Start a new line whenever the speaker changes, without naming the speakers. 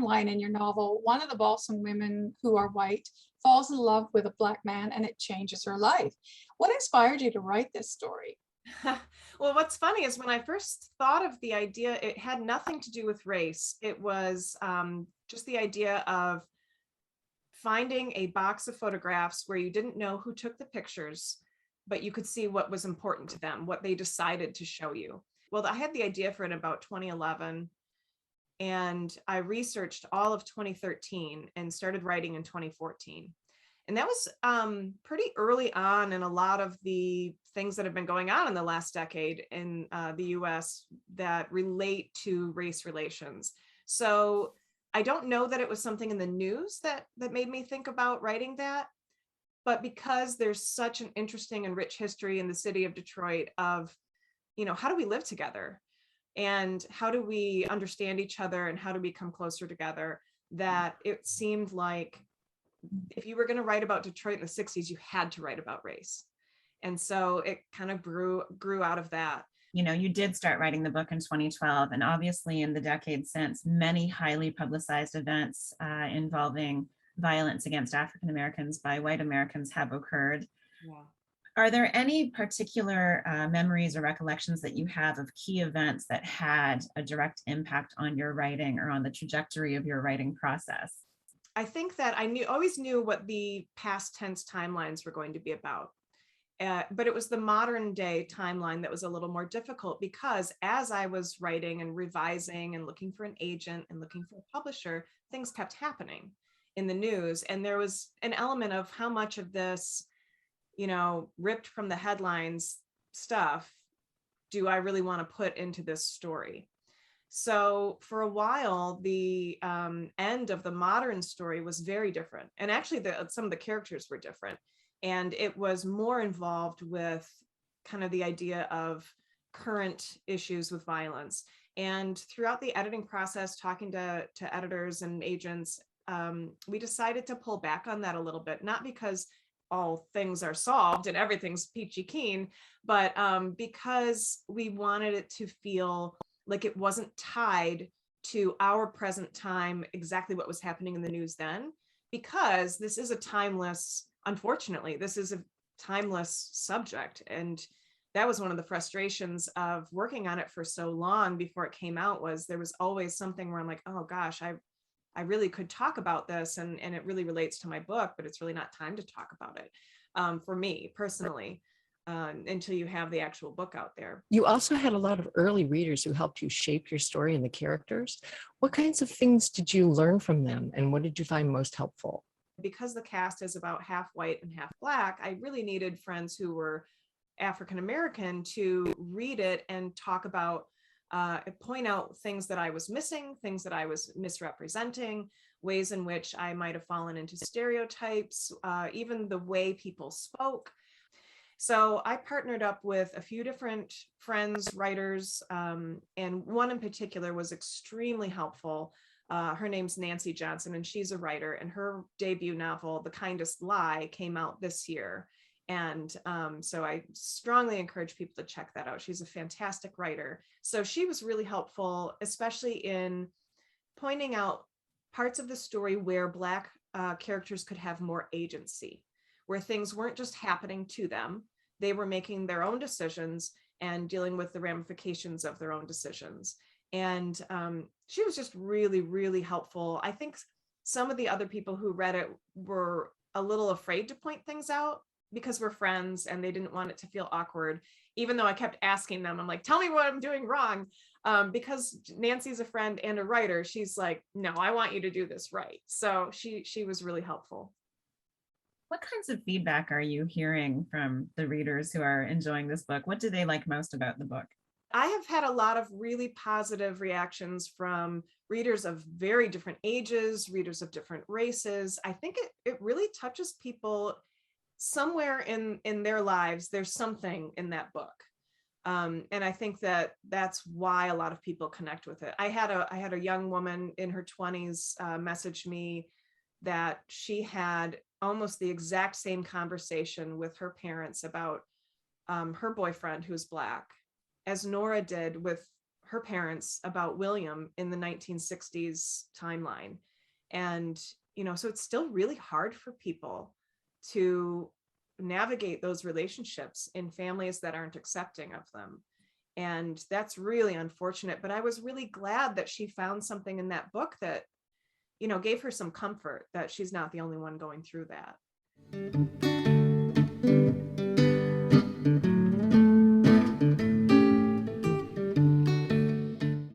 line in your novel, one of the Balsam women who are white falls in love with a Black man and it changes her life. What inspired you to write this story?
Well, what's funny is when I first thought of the idea, it had nothing to do with race. It was just the idea of finding a box of photographs where you didn't know who took the pictures, but you could see what was important to them, what they decided to show you. Well, I had the idea for it about 2011, and I researched all of 2013 and started writing in 2014. And that was pretty early on in a lot of the things that have been going on in the last decade in the US that relate to race relations. So I don't know that it was something in the news that made me think about writing that, but because there's such an interesting and rich history in the city of Detroit of, how do we live together? And how do we understand each other and how to become closer together, that it seemed like if you were going to write about Detroit in the 60s, you had to write about race. And so it kind of grew out of that.
You did start writing the book in 2012, and obviously in the decade since, many highly publicized events involving violence against African Americans by white Americans have occurred.
Yeah.
Are there any particular memories or recollections that you have of key events that had a direct impact on your writing or on the trajectory of your writing process?
I think that I always knew what the past tense timelines were going to be about. But it was the modern day timeline that was a little more difficult, because as I was writing and revising and looking for an agent and looking for a publisher, things kept happening in the news. And there was an element of how much of this, ripped from the headlines stuff do I really want to put into this story? So for a while, the end of the modern story was very different. And actually some of the characters were different. And it was more involved with kind of the idea of current issues with violence. And throughout the editing process, talking to editors and agents, we decided to pull back on that a little bit, not because all things are solved and everything's peachy keen, but because we wanted it to feel like it wasn't tied to our present time, exactly what was happening in the news then, because this is unfortunately, this is a timeless subject. And that was one of the frustrations of working on it for so long before it came out, was there was always something where I'm like, oh gosh, I really could talk about this, and it really relates to my book, but it's really not time to talk about it for me personally. Until you have the actual book out there.
You also had a lot of early readers who helped you shape your story and the characters. What kinds of things did you learn from them, and what did you find most helpful?
Because the cast is about half white and half Black, I really needed friends who were African American to read it and talk about, point out things that I was missing, things that I was misrepresenting, ways in which I might have fallen into stereotypes, even the way people spoke. So I partnered up with a few different friends, writers, and one in particular was extremely helpful. Her name's Nancy Johnson, and she's a writer, and her debut novel, The Kindest Lie, came out this year. And so I strongly encourage people to check that out. She's a fantastic writer. So she was really helpful, especially in pointing out parts of the story where Black characters could have more agency, where things weren't just happening to them. They were making their own decisions and dealing with the ramifications of their own decisions. And she was just really, really helpful. I think some of the other people who read it were a little afraid to point things out because we're friends and they didn't want it to feel awkward, even though I kept asking them, I'm like, tell me what I'm doing wrong. Because Nancy's a friend and a writer, she's like, no, I want you to do this right. So she was really helpful.
What kinds of feedback are you hearing from the readers who are enjoying this book? What do they like most about the book?
I have had a lot of really positive reactions from readers of very different ages, readers of different races. I think it really touches people somewhere in their lives. There's something in that book. And I think that's why a lot of people connect with it. I had a young woman in her 20s message me that she had almost the exact same conversation with her parents about her boyfriend who's Black as Nora did with her parents about William in the 1960s timeline. And, so it's still really hard for people to navigate those relationships in families that aren't accepting of them. And that's really unfortunate. But I was really glad that she found something in that book that, gave her some comfort that she's not the only one going through that.